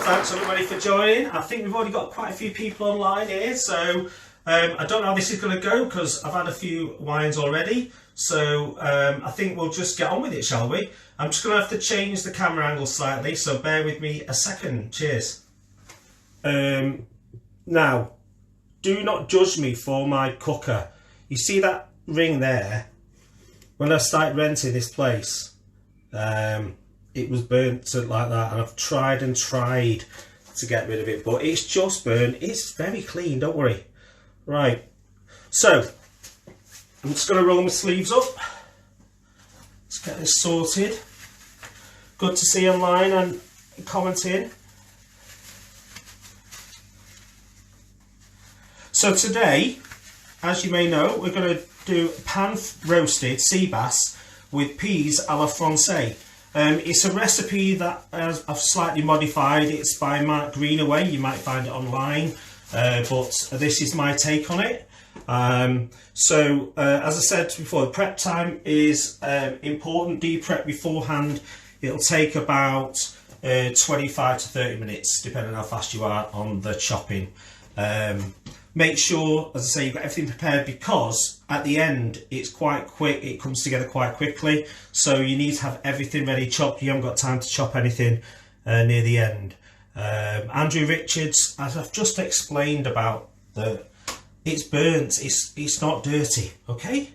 thanks everybody for joining. I think we've already got quite a few people online here, so I don't know how this is going to go because I've had a few wines already. So I think we'll just get on with it, shall we? I'm just going to have to change the camera angle slightly, so bear with me a second. Cheers. Now, do not judge me for my cooker. You see that ring there? When I started renting this place, it was burnt like that, and I've tried and tried to get rid of it, but it's just burnt. It's very clean, don't worry. Right, so I'm just going to roll my sleeves up. Let's get this sorted. Good to see you online and commenting. So today, as you may know, we're going to do pan roasted sea bass with peas a la Francaise. It's a recipe that I've slightly modified. It's by Mark Greenaway. You might find it online, but this is my take on it. As I said before, the prep time is important. Do prep beforehand. It'll take about 25 to 30 minutes, depending on how fast you are on the chopping. Make sure, as I say, you've got everything prepared, because at the end it's quite quick, it comes together quite quickly, so you need to have everything ready chopped. You haven't got time to chop anything near the end. Andrew Richards, as I've just explained about it's burnt, it's not dirty, okay?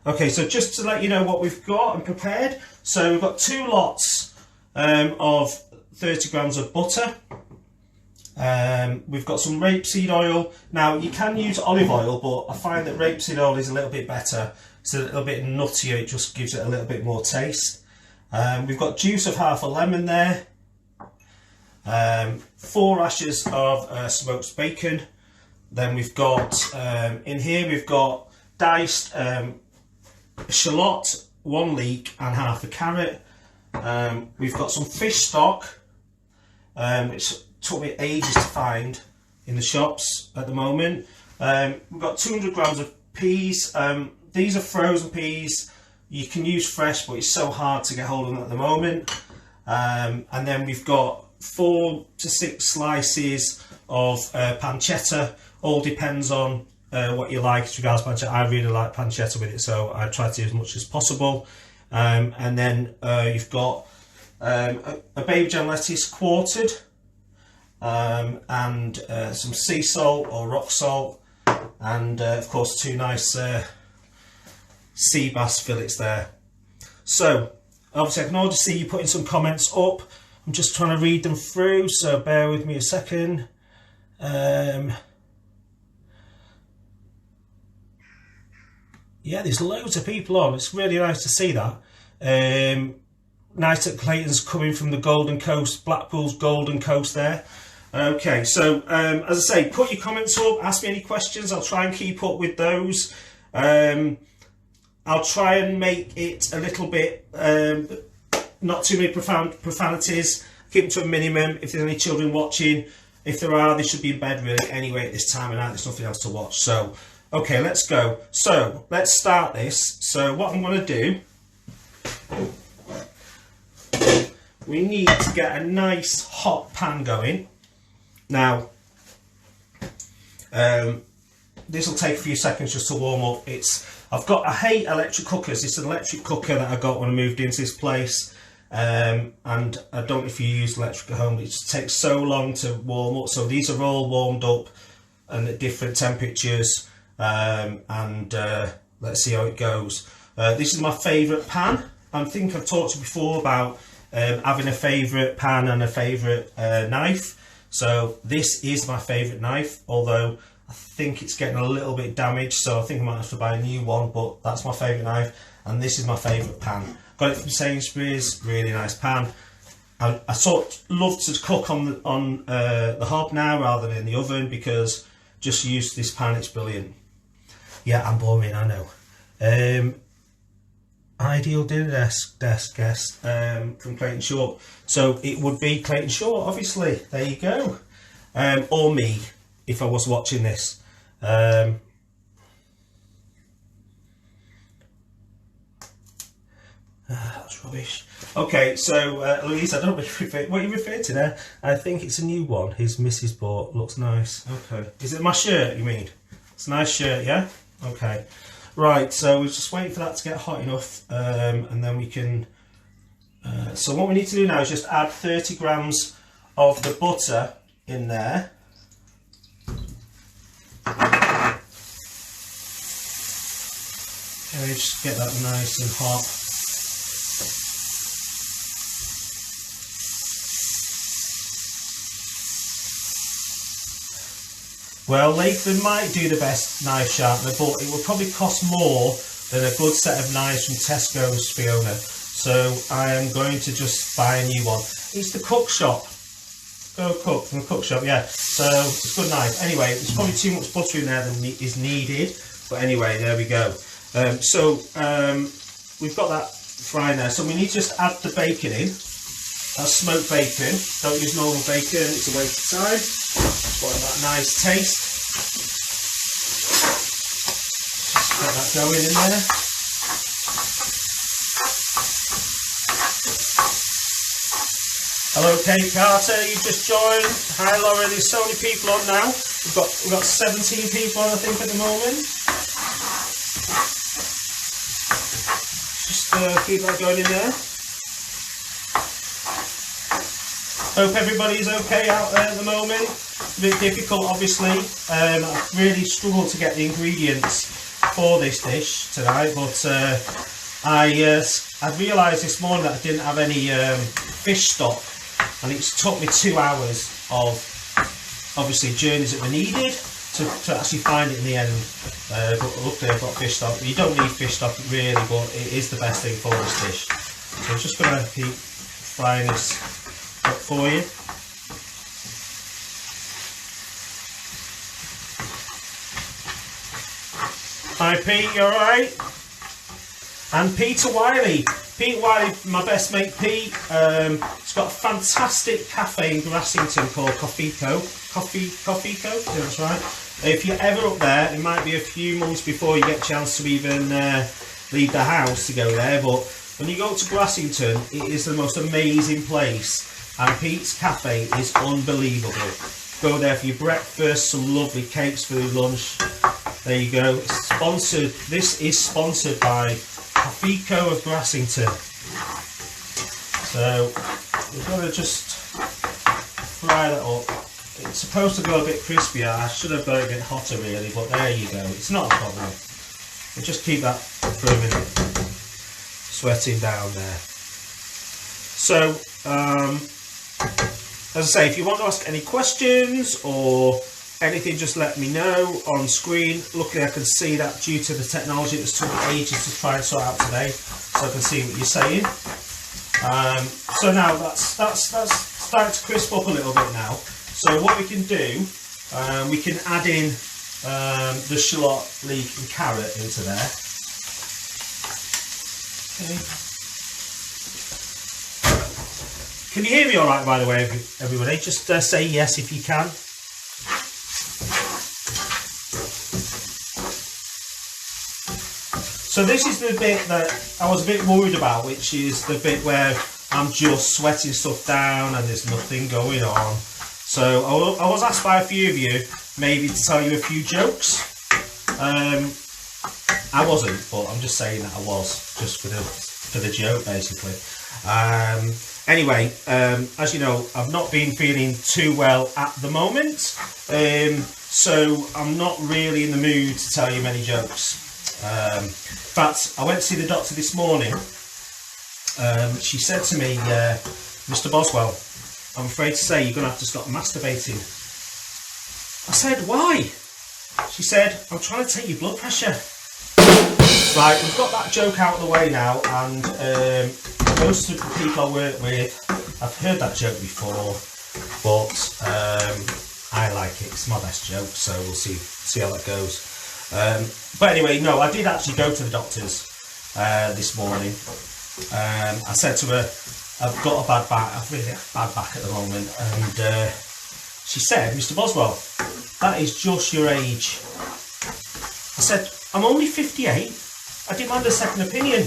Okay, so just to let you know what we've got and prepared, so we've got 2 lots of 30 grams of butter. We've got some rapeseed oil. Now you can use olive oil, but I find that rapeseed oil is a little bit better. It's a little bit nuttier, it just gives it a little bit more taste. We've got juice of half a lemon there. 4 rashers of smoked bacon. Then we've got, in here we've got diced shallot, 1 leek and half a carrot. We've got some fish stock, which took me ages to find in the shops at the moment. We've got 200 grams of peas. These are frozen peas. You can use fresh, but it's so hard to get hold of them at the moment. And then we've got 4 to 6 slices of pancetta. All depends on what you like as regards pancetta. I really like pancetta with it, so I try to do as much as possible. And then you've got a baby gem lettuce quartered, and some sea salt or rock salt, and of course 2 nice sea bass fillets there. So obviously I can already see you putting some comments up. I'm just trying to read them through, so bear with me a second. Yeah, there's loads of people on. It's really nice to see that. Nice that Clayton's coming from the Golden Coast, Blackpool's Golden Coast there. Okay, so as I say, put your comments up, ask me any questions. I'll try and keep up with those. I'll try and make it a little bit, not too many profanities. Keep them to a minimum. If there's any children watching, if there are, they should be in bed really anyway at this time of night. There's nothing else to watch. So, okay, let's go. So, let's start this. So, what I'm going to do, we need to get a nice hot pan going. Now, this will take a few seconds just to warm up. I hate electric cookers. It's an electric cooker that I got when I moved into this place, and I don't know if you use electric at home. It just takes so long to warm up. So these are all warmed up and at different temperatures, and let's see how it goes. This is my favourite pan. I think I've talked to you before about having a favourite pan and a favourite knife. So this is my favourite knife, although I think it's getting a little bit damaged, so I think I might have to buy a new one, but that's my favourite knife, and this is my favourite pan. Got it from Sainsbury's, really nice pan. I sort of love to cook on the hob now rather than in the oven, because just use this pan, it's brilliant. Yeah, I'm boring, I know. Ideal dinner desk guest from Clayton Short. So it would be Clayton Short, obviously. There you go. Or me, if I was watching this. That's rubbish. Okay, so Louise, I don't know what you referred to there. I think it's a new one. His Mrs. bought. Looks nice. Okay. Is it my shirt, you mean? It's a nice shirt, yeah? Okay. Right, so we're just waiting for that to get hot enough, and then we can... so what we need to do now is just add 30 grams of the butter in there. Okay, just get that nice and hot. Well, Latham might do the best knife sharpener, but it will probably cost more than a good set of knives from Tesco's, Fiona. So I am going to just buy a new one. It's the Cook Shop. Go Cook, from the Cook Shop, yeah. So it's a good knife. Anyway, there's probably too much butter in there than is needed. But anyway, there we go. We've got that frying there. So we need to just add the bacon in. That's smoked bacon. Don't use normal bacon, it's a waste of time. Just want that nice taste. Just get that going in there. Hello Kate Carter, you've just joined. Hi Laura, there's so many people on now. We've got 17 people on I think at the moment. Just keep that going in there. Hope everybody's okay out there at the moment. It's a bit difficult obviously. I've really struggled to get the ingredients for this dish tonight, but I realised this morning that I didn't have any fish stock, and it's took me 2 hours of obviously journeys that were needed to actually find it in the end. But luckily I've got fish stock. You don't need fish stock really, but it is the best thing for this dish. So I'm just going to keep frying this up for you. Hi Pete, you alright? And Peter Wiley. Pete Wiley, my best mate Pete. He's got a fantastic cafe in Grassington called Coffeeco. Coffeeco? Yeah, that's right. If you're ever up there, it might be a few months before you get a chance to even leave the house to go there, but when you go to Grassington, it is the most amazing place. And Pete's Cafe is unbelievable. Go there for your breakfast, some lovely cakes for your lunch. There you go. It's sponsored. This is sponsored by Coffeeco of Grassington. So we're going to just fry that up. It's supposed to go a bit crispier. I should have got it a bit hotter really, but there you go. It's not a problem. We'll just keep that for a minute sweating down there. So as I say, if you want to ask any questions or anything, just let me know on screen. Luckily I can see that due to the technology that's took ages to try and sort out today, so I can see what you're saying. So now that's starting to crisp up a little bit now. So what we can do, we can add in the shallot, leek and carrot into there. Okay. Can you hear me all right, by the way, everybody? Just say yes if you can. So this is the bit that I was a bit worried about, which is the bit where I'm just sweating stuff down and there's nothing going on. So I was asked by a few of you maybe to tell you a few jokes. I wasn't, but I'm just saying that I was, just for the joke basically. Anyway, as you know, I've not been feeling too well at the moment, so I'm not really in the mood to tell you many jokes. In fact, I went to see the doctor this morning. She said to me, Mr. Boswell, I'm afraid to say you're going to have to stop masturbating. I said, why? She said, I'm trying to take your blood pressure. Right, we've got that joke out of the way now, and most of the people I work with, I've heard that joke before, but I like it. It's my best joke, so we'll see how that goes. But anyway, no, I did actually go to the doctor's this morning. I said to her, I've got a bad back, I've really got a bad back at the moment, and she said, Mr. Boswell, that is just your age. I said, I'm only 58. I demand a second opinion.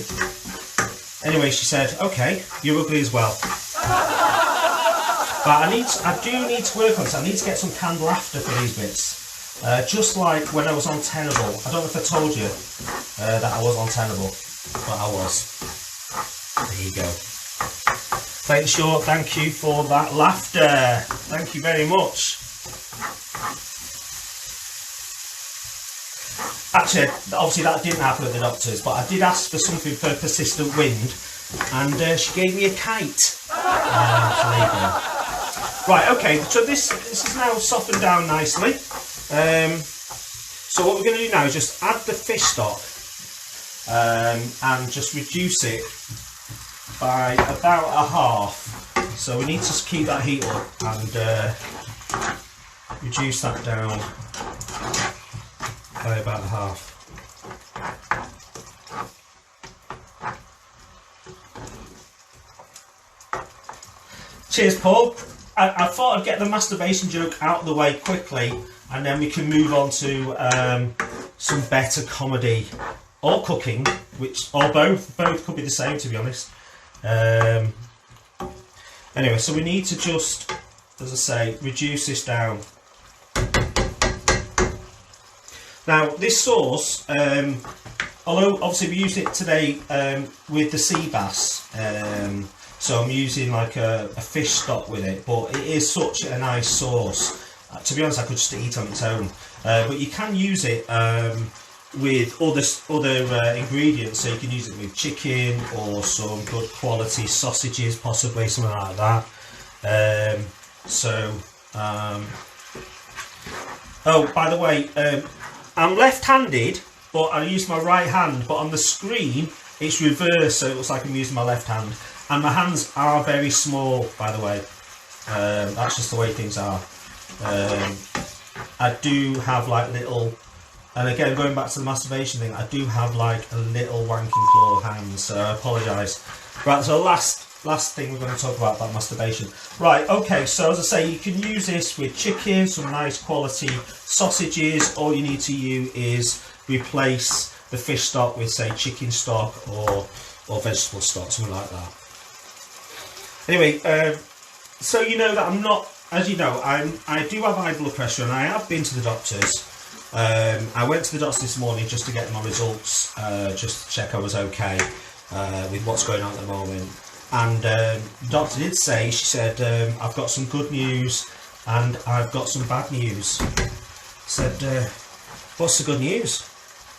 Anyway, she said, okay, you're ugly as well. But I do need to work on this. I need to get some canned laughter for these bits. Just like when I was on Tenable. I don't know if I told you that I was on Tenable, but I was. There you go. Thanks, Short. Thank you for that laughter. Thank you very much. Actually, obviously that didn't happen at the doctor's, but I did ask for something for persistent wind, and she gave me a kite. So there you go. Right, okay, so this is now softened down nicely. So what we're going to do now is just add the fish stock and just reduce it by about a half. So we need to keep that heat up and reduce that down by about a half. Cheers, Paul. I thought I'd get the masturbation joke out of the way quickly, and then we can move on to some better comedy or cooking, or both. Both could be the same, to be honest. Anyway, so we need to just, as I say, reduce this down. Now, this sauce, although obviously we use it today with the sea bass, so I'm using like a fish stock with it, but it is such a nice sauce. To be honest, I could just eat on its own. But you can use it with other ingredients, so you can use it with chicken or some good quality sausages, possibly something like that. Oh, by the way, I'm left-handed, but I use my right hand, but on the screen it's reversed, so it looks like I'm using my left hand. And my hands are very small, by the way. That's just the way things are. I do have like little, and again going back to the masturbation thing, I do have like a little wanking claw hands, so I apologise. Right, so last thing we're going to talk about masturbation. Right, okay, so as I say, you can use this with chicken, some nice quality sausages. All you need to do is replace the fish stock with, say, chicken stock or vegetable stock, something like that. Anyway, so you know that I'm not, as you know, I do have high blood pressure, and I have been to the doctors. I went to the doctor this morning just to get my results, just to check I was okay with what's going on at the moment. And the doctor did say, she said, I've got some good news and I've got some bad news. I said, what's the good news?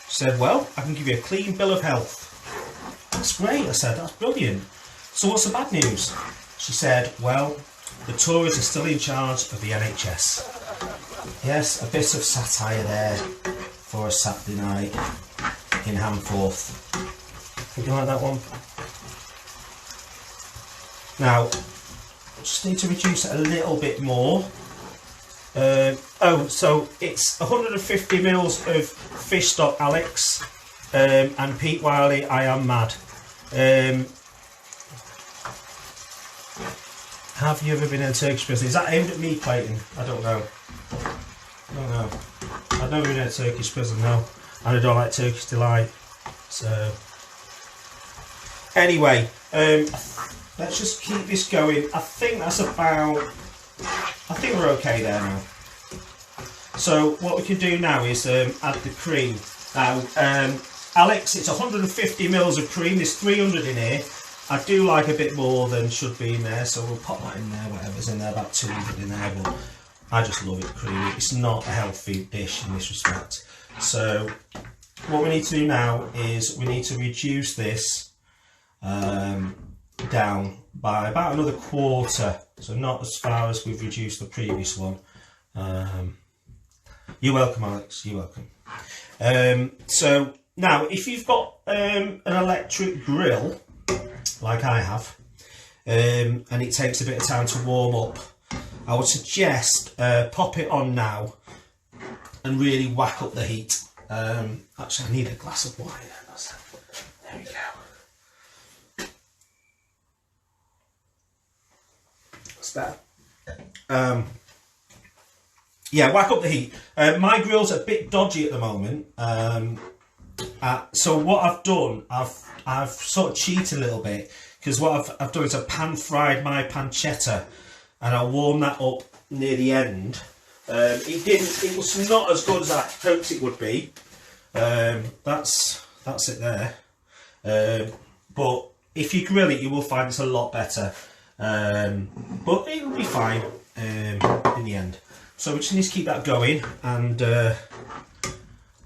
She said, well, I can give you a clean bill of health. That's great, I said, that's brilliant. So what's the bad news? She said, well, the Tories are still in charge of the NHS. Yes, a bit of satire there for a Saturday night in Hamforth. Think you like that one? Now, just need to reduce it a little bit more. So it's 150 mils of fish stock, Alex, and Pete Wiley, I am mad. Have you ever been in a Turkish prison? Is that aimed at me, Clayton? I don't know. I've never been in a Turkish prison, no. And I don't like Turkish delight. So, anyway, let's just keep this going. I think that's about, I think we're okay there now. So what we can do now is add the cream. Now, Alex, it's 150 mils of cream. There's 300 in here. I do like a bit more than should be in there, so we'll pop that in there, whatever's in there, about 200 in there, but I just love it creamy. It's not a healthy dish in this respect. So what we need to do now is we need to reduce this down by about another quarter, so not as far as we've reduced the previous one. You're welcome, Alex, you're welcome. So now, if you've got an electric grill, like I have, and it takes a bit of time to warm up, I would suggest pop it on now and really whack up the heat. Actually, I need a glass of wine. There we go. That's better. Yeah, whack up the heat. My grill's a bit dodgy at the moment. So what I've done, I've sort of cheated a little bit, because what I've done is I've pan fried my pancetta, and I warmed that up near the end. It was not as good as I hoped it would be. That's it there. But if you grill it, you will find it's a lot better. But it'll be fine in the end. So we just need to keep that going and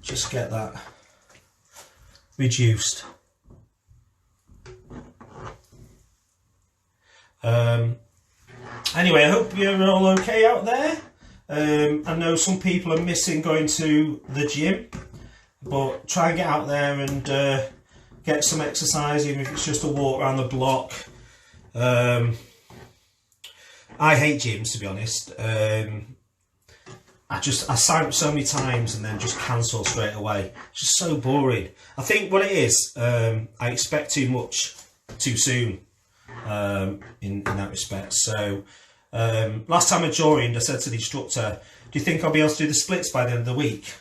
just get that reduced. Anyway, I hope you're all okay out there. I know some people are missing going to the gym, but try and get out there and get some exercise, even if it's just a walk around the block. I hate gyms, to be honest. I sign up so many times and then just cancel straight away. It's just so boring. I think what it is, I expect too much too soon in that respect. So last time I joined, I said to the instructor, do you think I'll be able to do the splits by the end of the week?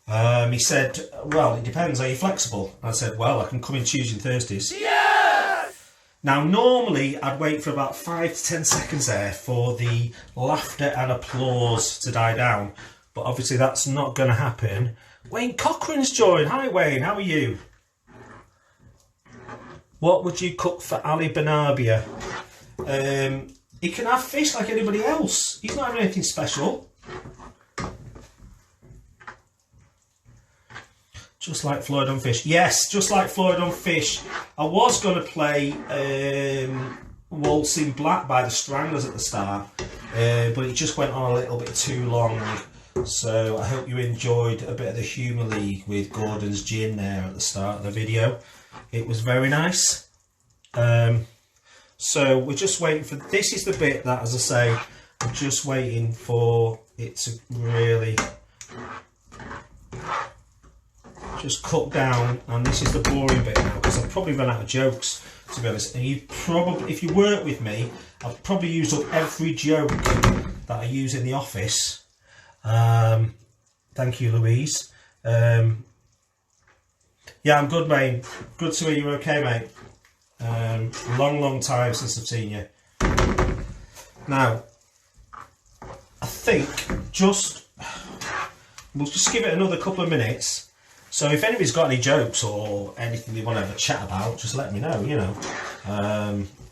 He said, well, it depends, are you flexible? I said, well, I can come in Tuesday and Thursdays. Yes! Now, normally, I'd wait for about 5 to 10 seconds there for the laughter and applause to die down. But obviously, that's not going to happen. Wayne Cochrane's joined. Hi, Wayne. How are you? What would you cook for Ali Benabia? He can have fish like anybody else. He's not having anything special. Just like Floyd on Fish. Yes, just like Floyd on Fish. I was going to play Waltzing Black by the Stranglers at the start, but it just went on a little bit too long. So I hope you enjoyed a bit of the Humour League with Gordon's gin there at the start of the video. It was very nice. So we're just waiting for... This is the bit that, as I say, I'm just waiting for it to really... just cook down, and this is the boring bit now, because I've probably run out of jokes, to be honest. And you probably, if you work with me, I've probably used up every joke that I use in the office. Thank you, Louise. Yeah, I'm good, mate. Good to hear you're okay, mate. Long time since I've seen you. Now, I think we'll just give it another couple of minutes. So if anybody's got any jokes or anything they want to have a chat about, just let me know, you know.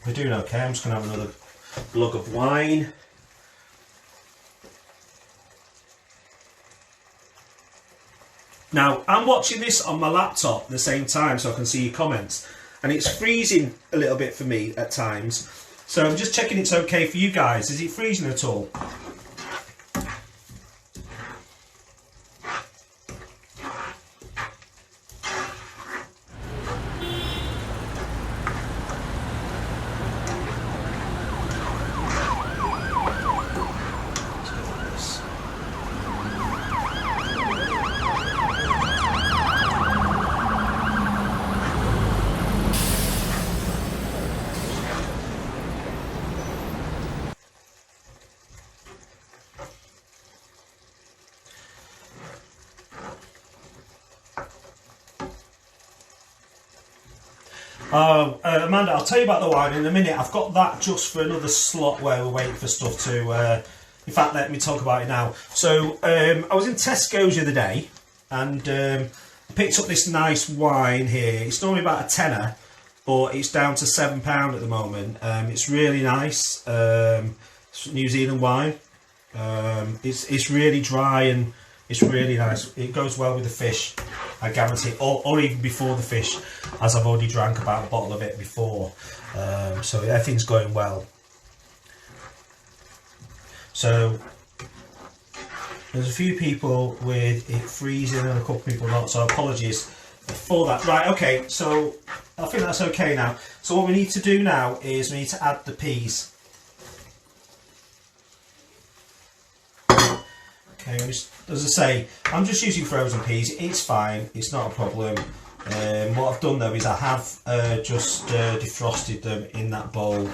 We're doing okay. I'm just going to have another glug of wine. Now, I'm watching this on my laptop at the same time so I can see your comments. And it's freezing a little bit for me at times. So I'm just checking it's okay for you guys. Is it freezing at all? Amanda, I'll tell you about the wine in a minute. I've got that just for another slot where we're waiting for stuff to... in fact, let me talk about it now. So, I was in Tesco's the other day, and I picked up this nice wine here. It's normally about a tenner, but it's down to £7 at the moment. It's really nice. It's New Zealand wine. It's really dry and it's really nice. It goes well with the fish, I guarantee, or even before the fish, as I've already drank about a bottle of it before. So everything's going well. So there's a few people with it freezing and a couple of people not, so apologies for that. Right, okay, so I think that's okay now. So what we need to do now is we need to add the peas. Okay, as I say, I'm just using frozen peas. It's fine, it's not a problem. What I've done though is I have just defrosted them in that bowl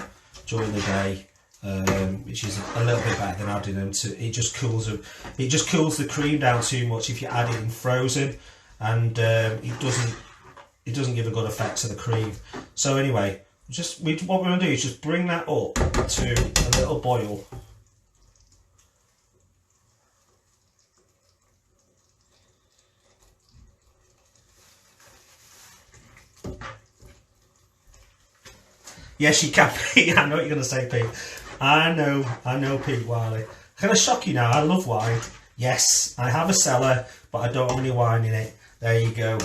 during the day, which is a little bit better than adding them to. It just cools them. It just cools the cream down too much if you add it in frozen. and it doesn't give a good effect to the cream. So anyway, what we're going to do is just bring that up to a little boil. Yes, you can, Pete. I know what you're going to say, Pete. I know, Pete Wiley. Can I shock you now? I love wine. Yes, I have a cellar, but I don't have any wine in it. There you go.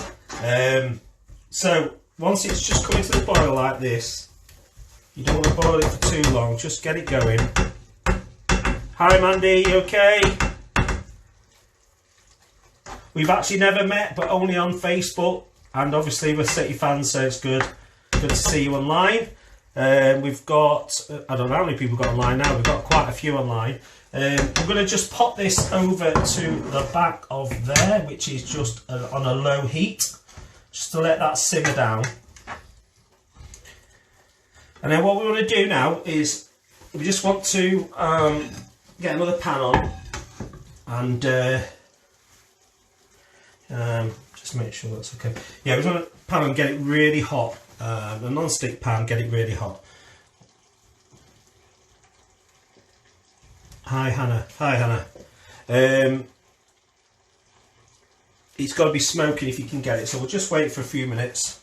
So, once it's just coming to the boil like this, you don't want to boil it for too long. Just get it going. Hi, Mandy. You okay? We've actually never met, but only on Facebook. And obviously, we're City fans, so it's good to see you online. We've got, I don't know how many people got online now, we've got quite a few online. I'm going to just pop this over to the back of there, which is just on a low heat, just to let that simmer down. And then what we want to do now is, we just want to get another pan on, and just make sure that's okay. Yeah, we want to pan and get it really hot. A non-stick pan, get it really hot. Hi Hannah. Hi Hannah. It's got to be smoking if you can get it, so we'll just wait for a few minutes.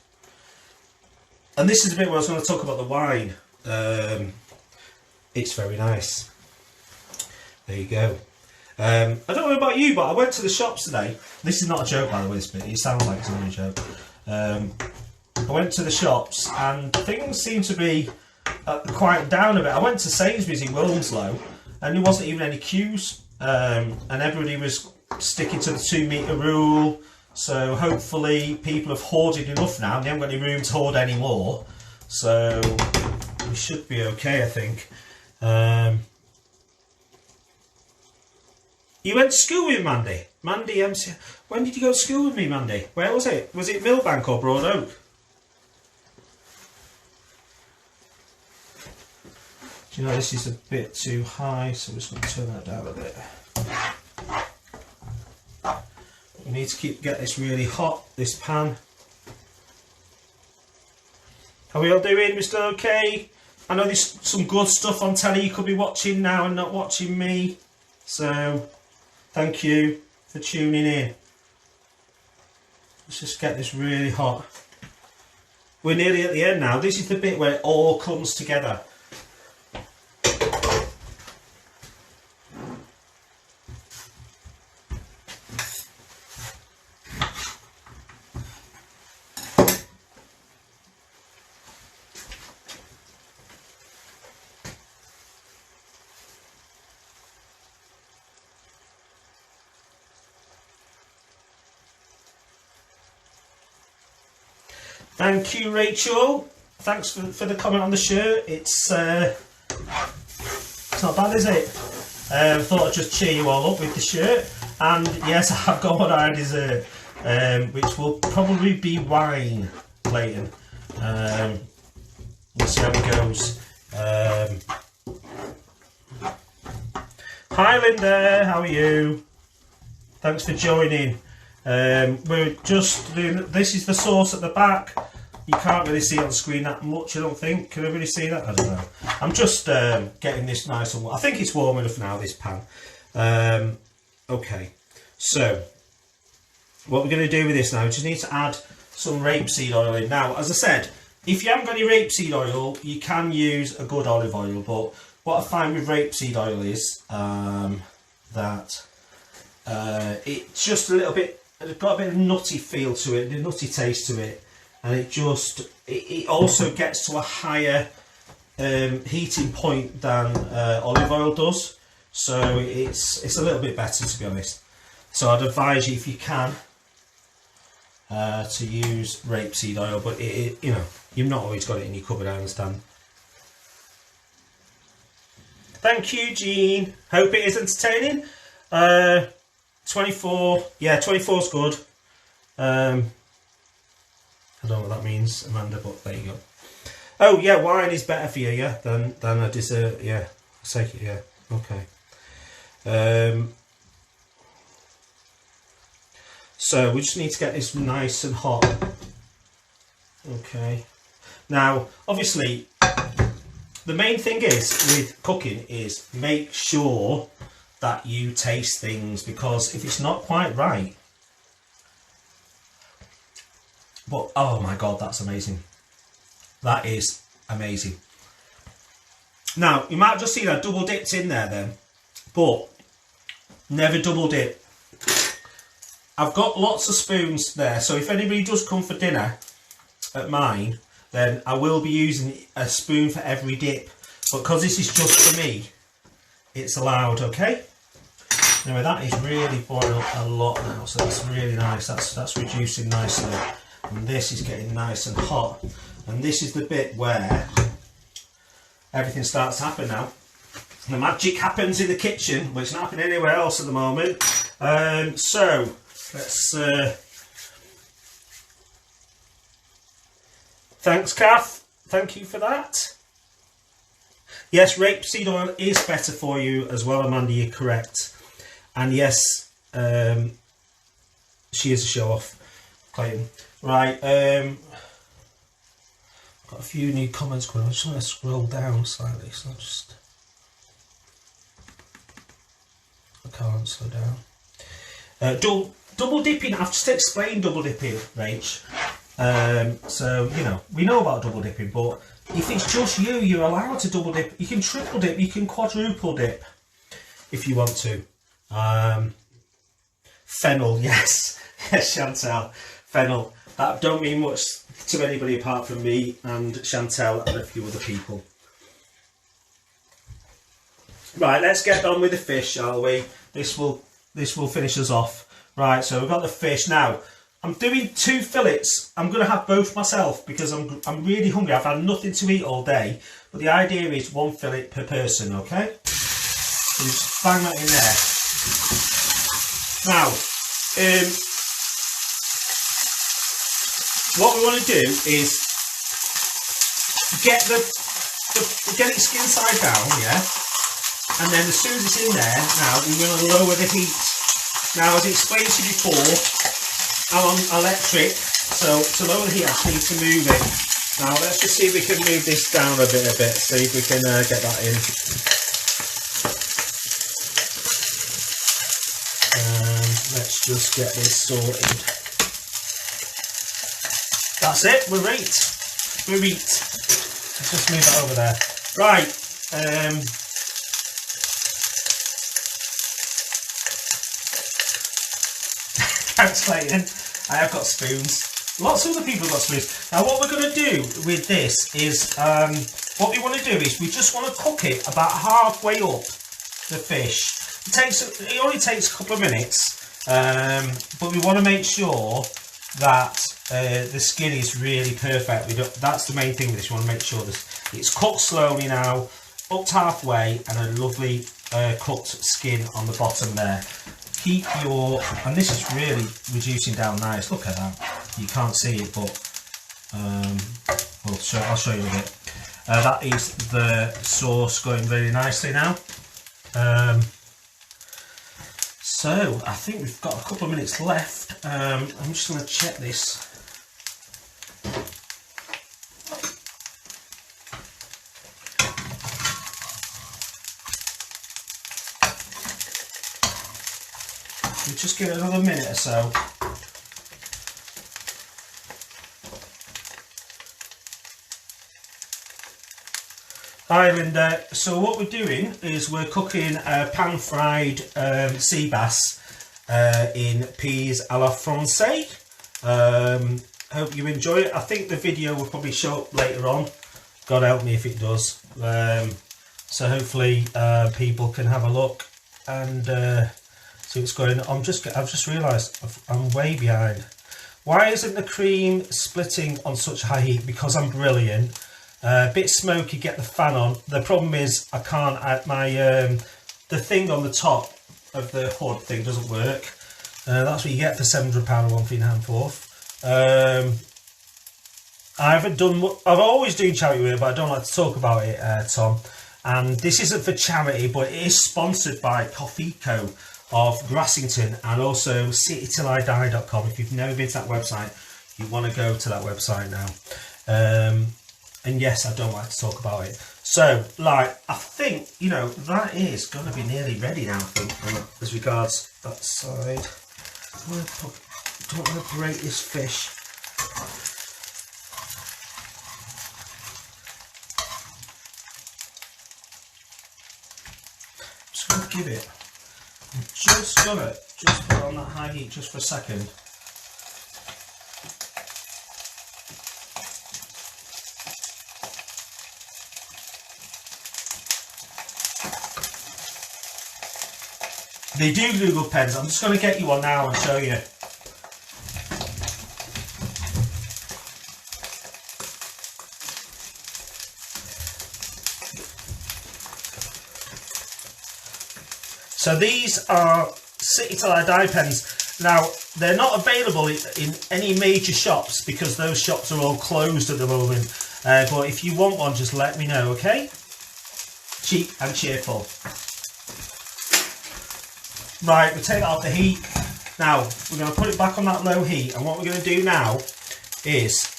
And this is a bit where I was going to talk about the wine. It's very nice. There you go. I don't know about you, but I went to the shops today. This is not a joke, by the way, this bit. It sounds like it's only a joke. I went to the shops and things seem to be quite down a bit. I went to Sainsbury's in Wilmslow and there wasn't even any queues, and everybody was sticking to the 2 metre rule. So hopefully people have hoarded enough now. They haven't got any room to hoard any more. So we should be okay, I think. You went to school with Mandy? Mandy, when did you go to school with me, Mandy? Where was it? Was it Millbank or Broad Oak? Do you know this is a bit too high, so we're just going to turn that down a bit. We need to get this really hot, this pan. How are we all doing? We're still okay? I know there's some good stuff on telly you could be watching now and not watching me. So, thank you for tuning in. Let's just get this really hot. We're nearly at the end now. This is the bit where it all comes together. Thank you, Rachel. Thanks for the comment on the shirt. It's not bad, is it? Thought I'd just cheer you all up with the shirt. And yes, I've got what I deserve, which will probably be wine, Clayton. We'll see how it goes. Hi, Linda. How are you? Thanks for joining. We're just doing, this is the sauce at the back. You can't really see it on the screen that much, I don't think. Can everybody see that? I don't know. I'm just getting this nice and warm. I think it's warm enough now, this pan. Okay, so what we're going to do with this now, we just need to add some rapeseed oil in. Now, as I said, if you haven't got any rapeseed oil, you can use a good olive oil, but what I find with rapeseed oil is that it's just a little bit, it's got a bit of nutty feel to it, a nutty taste to it, and it also gets to a higher heating point than olive oil does, so it's a little bit better, to be honest. So I'd advise you, if you can, to use rapeseed oil, but you know, you've not always got it in your cupboard, I understand. Thank you, Jean. Hope it is entertaining. 24, yeah, 24 is good. I don't know what that means, Amanda, but there you go. Oh yeah, wine is better for you, yeah, than a dessert, yeah. I'll take it, yeah. Okay. So we just need to get this nice and hot. Okay. Now, obviously, the main thing is with cooking is make sure that you taste things, because if it's not quite right, but oh my god, that's amazing. That is amazing. Now, you might have just seen I double dipped in there then, but never double dip. I've got lots of spoons there, so if anybody does come for dinner at mine, then I will be using a spoon for every dip. But because this is just for me, it's allowed, okay? Anyway, that is really boiled a lot now, so that's really nice. That's reducing nicely. And this is getting nice and hot. And this is the bit where everything starts to happen now. The magic happens in the kitchen, which is not happening anywhere else at the moment. So, let's... Thanks, Kath. Thank you for that. Yes, rapeseed oil is better for you as well, Amanda, you're correct. And yes, she is a show-off, Clayton. Right, got a few new comments going on. I just want to scroll down slightly, so I can't slow down. Double dipping, I've just explained double dipping, Rach. So, you know, we know about double dipping, but if it's just you, you're allowed to double dip. You can triple dip, you can quadruple dip if you want to. Fennel, yes. Yes, Chantal. Fennel. That don't mean much to anybody apart from me and Chantal and a few other people. Right, let's get on with the fish, shall we? This will finish us off. Right, so we've got the fish. Now, I'm doing 2 fillets. I'm going to have both myself because I'm really hungry. I've had nothing to eat all day. But the idea is 1 fillet per person, okay? So just bang that in there. Now, what we want to do is get get it skin side down, yeah? And then as soon as it's in there, now we're going to lower the heat. Now, as I explained to you before, I'm on electric, so to lower the heat I just need to move it. Now let's just see if we can move this down a bit, see if we can get that in. Let's just get this sorted. That's it, we're right. Let's just move that over there. Right, thanks, Clayton. I have got spoons. Lots of other people have got spoons. Now what we're going to do with this is, what we want to do is we just want to cook it about halfway up the fish. It only takes a couple of minutes, but we want to make sure that the skin is really perfect. That's the main thing with this. You want to make sure that it's cooked slowly now, up to halfway, and a lovely cooked skin on the bottom there. Keep your, and this is really reducing down nice. Look at that. You can't see it, but I'll show you a bit. That is the sauce going very nicely now. So I think we've got a couple of minutes left. I'm just going to check this. We'll just give it another minute or so. Hi Linda, so what we're doing is we're cooking pan-fried sea bass in peas à la Francaise. Hope you enjoy it. I think the video will probably show up later on. God help me if it does. So hopefully people can have a look and see what's going on. I've just realised I'm way behind. Why isn't the cream splitting on such high heat? Because I'm brilliant. A bit smoky, get the fan on. The problem is I can't add my the thing on the top of the hood thing doesn't work. That's what you get for £700 or 1.5. I've always done charity work, but I don't like to talk about it, Tom. And this isn't for charity, but it is sponsored by Coffee Co. of Grassington, and also citytillidie.com. If you've never been to that website, you want to go to that website now. And yes, I don't like to talk about it. So, like, I think, you know, that is going to be nearly ready now, I think, as regards that side. Don't want to break this fish. Just going to give it. I'm just going to put it on that high heat just for a second. They do Google pens. I'm just going to get you one now and show you. So these are City Till I Die pens. Now, they're not available in any major shops because those shops are all closed at the moment. But if you want one, just let me know, okay? Cheap and cheerful. Right, we'll take that off the heat. Now, we're going to put it back on that low heat, and what we're going to do now is,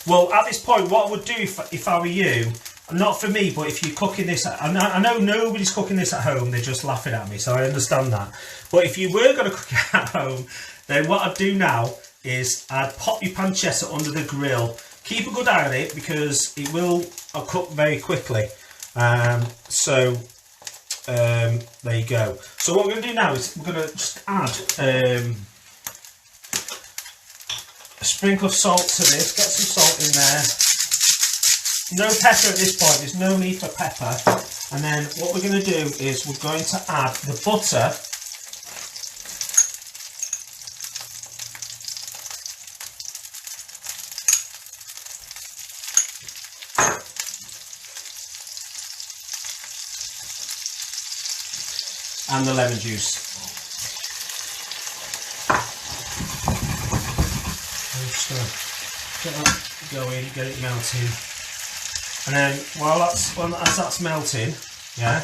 well, at this point, what I would do if I were you, not for me, but if you're cooking this, I know nobody's cooking this at home, they're just laughing at me, so I understand that. But if you were going to cook it at home, then what I'd do now is I'd pop your pancetta under the grill. Keep a good eye on it because it will cook very quickly. There you go. So what we're going to do now is we're going to just add a sprinkle of salt to this. Get some salt in there. No pepper at this point. There's no need for pepper. And then what we're going to do is we're going to add the butter. And the lemon juice. I'm just going to get that going, get it melting. And then as that's melting, yeah,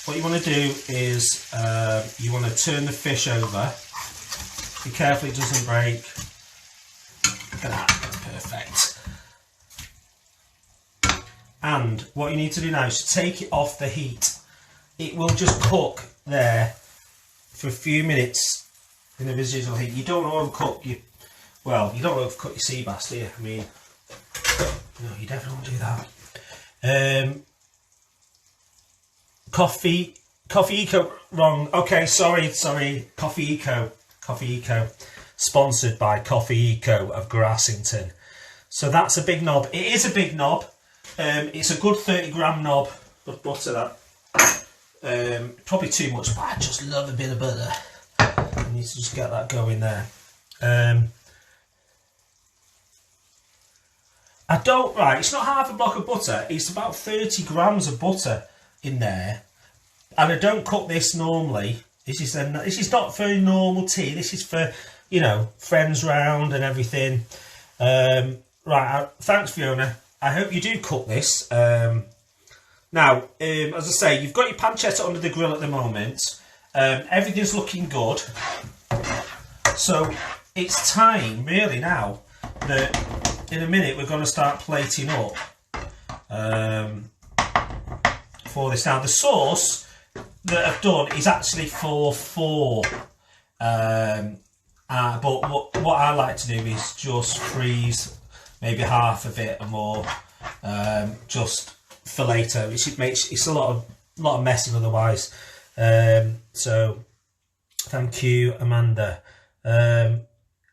what you want to do is you want to turn the fish over. Be careful it doesn't break. Look at that, perfect. And what you need to do now is take it off the heat. It will just cook there for a few minutes in the residual heat. You don't want to overcook you don't want to overcook your sea bass, do you? I mean, no, you definitely want to do that. Coffee Eco, wrong. Okay, sorry. Coffee Eco, sponsored by Coffee Eco of Grassington. So that's a big knob. It is a big knob. It's a good 30-gram knob of butter. That. Probably too much, but I just love a bit of butter. I need to just get that going there. It's not half a block of butter, it's about 30 grams of butter in there. And I don't cook this normally. This is not for normal tea, this is for, you know, friends round and everything. Thanks Fiona. I hope you do cook this. Now, as I say, you've got your pancetta under the grill at the moment. Everything's looking good. So it's time, really, now that in a minute we're going to start plating up for this. Now, the sauce that I've done is actually for 4. But what I like to do is just freeze maybe half of it or more, just for later. It's a lot of messing otherwise. So thank you, Amanda.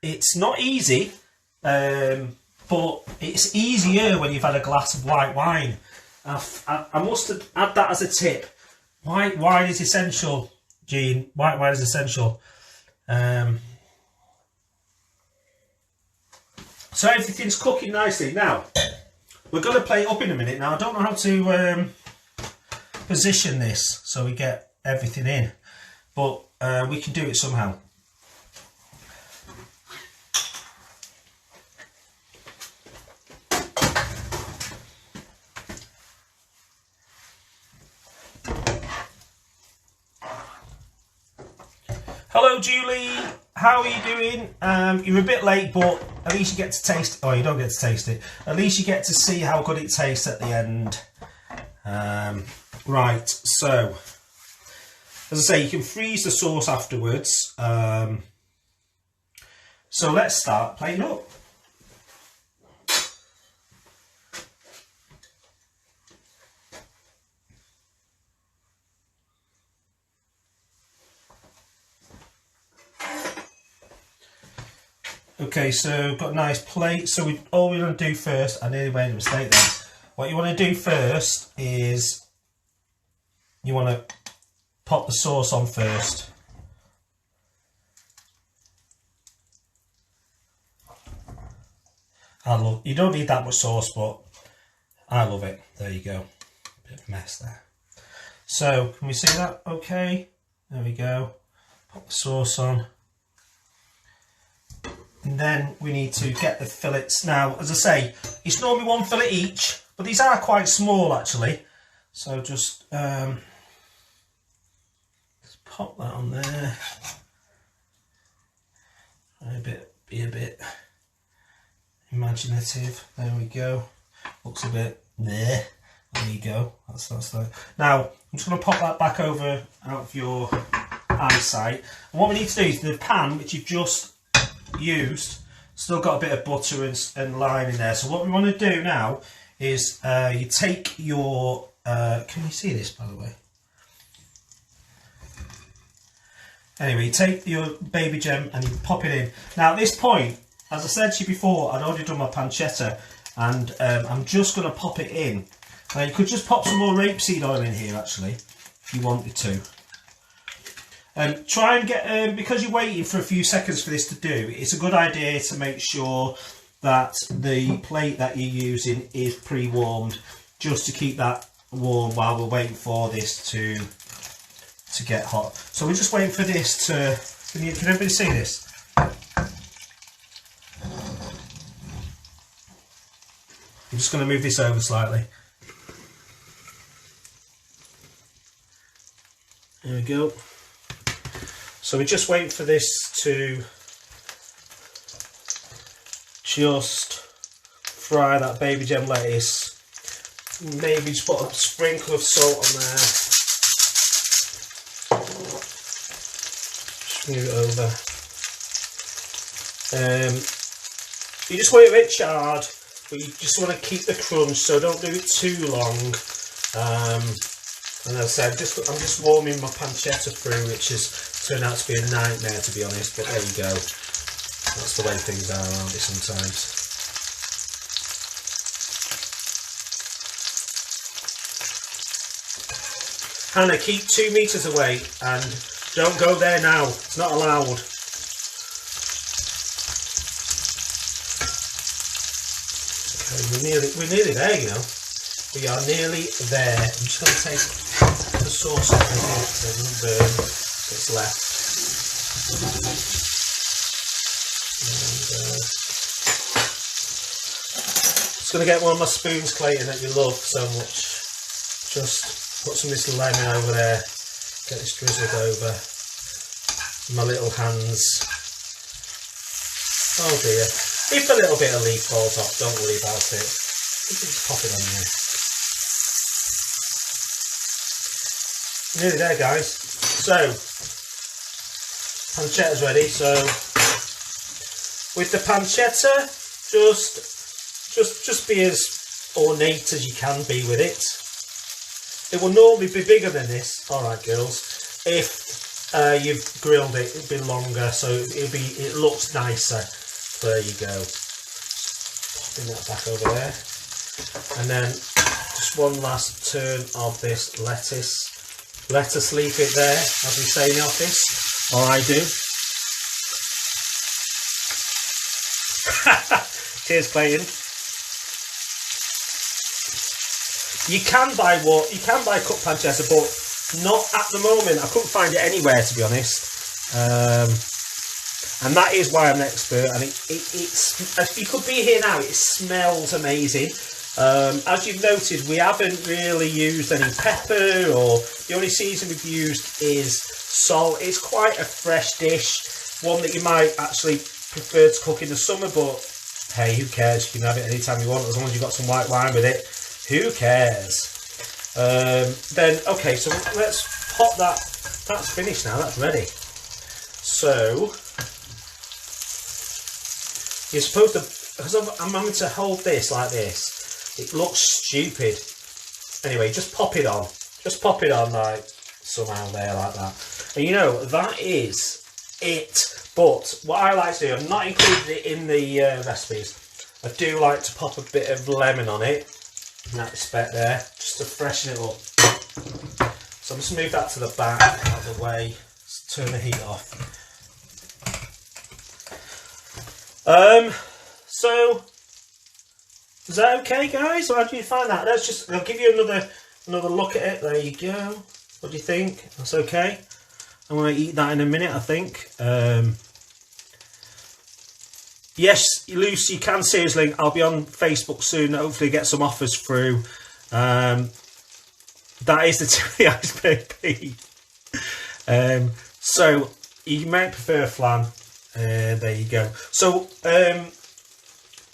It's not easy, but it's easier when you've had a glass of white wine. I must add that as a tip. White wine is essential, Jean. White wine is essential. So everything's cooking nicely. Now, we're going to plate up in a minute. Now, I don't know how to position this so we get everything in, but we can do it somehow. Hello Julie, how are you doing? You're a bit late, but at least you get to taste, oh you don't get to taste it, at least you get to see how good it tastes at the end. Right, so, as I say, you can freeze the sauce afterwards. So let's start plating up. Okay, so got a nice plate. So all we're going to do first, I nearly made a mistake then. What you want to do first is you want to pop the sauce on first. You don't need that much sauce, but I love it. There you go. Bit of a mess there. So can we see that? Okay. There we go. Pop the sauce on. And then we need to get the fillets. Now, as I say, it's normally one fillet each, but these are quite small actually. So just let's pop that on there. Be a bit imaginative. There we go. Looks a bit there. There you go. That's that. Now I'm just going to pop that back over out of your eyesight. And what we need to do is the pan which you've just used still got a bit of butter and lime in there. So what we want to do now is you take your can you see this by the way? Anyway, you take your baby gem and you pop it in. Now at this point, as I said to you before, I'd already done my pancetta, and I'm just going to pop it in. Now you could just pop some more rapeseed oil in here actually if you wanted to. Try and get, because you're waiting for a few seconds for this to do, it's a good idea to make sure that the plate that you're using is pre-warmed, just to keep that warm while we're waiting for this to get hot. So we're just waiting for this to, can everybody see this? I'm just going to move this over slightly. There we go. So we're just waiting for this to just fry that baby gem lettuce. Maybe just put a sprinkle of salt on there. Just move it over. You just want it a bit charred, but you just want to keep the crunch, so don't do it too long. And as I said, I'm just warming my pancetta through, which has turned out to be a nightmare to be honest, but there you go. That's the way things are, aren't they, sometimes. Hannah, keep 2 metres away and don't go there now, it's not allowed. Okay, we're nearly there, you know. We are nearly there. I'm just going to take the sauce off here so it doesn't burn what's left. Just going to get one of my spoons, Clayton, that you love so much. Just put some of this lemon over there. Get this drizzled over my little hands. Oh dear. If a little bit of leaf falls off, don't worry about it. Just pop it on there. Nearly there, guys. So pancetta's ready. So with the pancetta, just be as ornate as you can be with it. It will normally be bigger than this. All right, girls. If you've grilled it, it'll be longer, so it looks nicer. There you go. Popping that back over there, and then just one last turn of this lettuce. Let us leave it there, as we say in the office, or I do. Cheers, Clayton. You can buy cut pancetta, but not at the moment. I couldn't find it anywhere, to be honest. And that is why I'm an expert. And it's if you could be here now, it smells amazing. As you've noted, we haven't really used any pepper, or the only season we've used is salt. It's quite a fresh dish, one that you might actually prefer to cook in the summer, but hey, who cares? You can have it anytime you want, as long as you've got some white wine with it. Who cares? Then, okay, so let's pop that. That's finished now, that's ready. So, you're supposed to, because I'm having to hold this like this, it looks stupid. Anyway, just pop it on. Just pop it on like somehow there like that. And you know, that is it. But what I like to do, I've not included it in the recipes. I do like to pop a bit of lemon on it, in that respect there, just to freshen it up. So I'm just move that to the back, out of the way. Let's turn the heat off. So is that okay, guys? How do you find that? I'll give you another look at it. There you go. What do you think? That's okay. I'm going to eat that in a minute, I think. Yes, Lucy, you can seriously. I'll be on Facebook soon. Hopefully, get some offers through. That is the tip of the iceberg beef. So you might prefer flan. There you go. So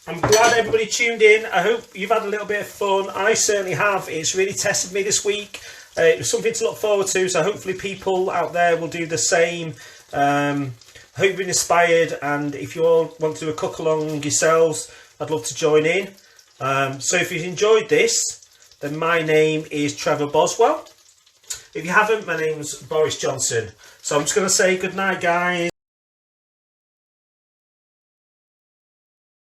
I'm glad everybody tuned in. I hope you've had a little bit of fun. I certainly have. It's really tested me this week. It was something to look forward to. So hopefully people out there will do the same. Hope you've been inspired, and if you all want to do a cook along yourselves, I'd love to join in. So if you've enjoyed this, then my name is Trevor Boswell. If you haven't, my name's Boris Johnson. So I'm just going to say good night, guys.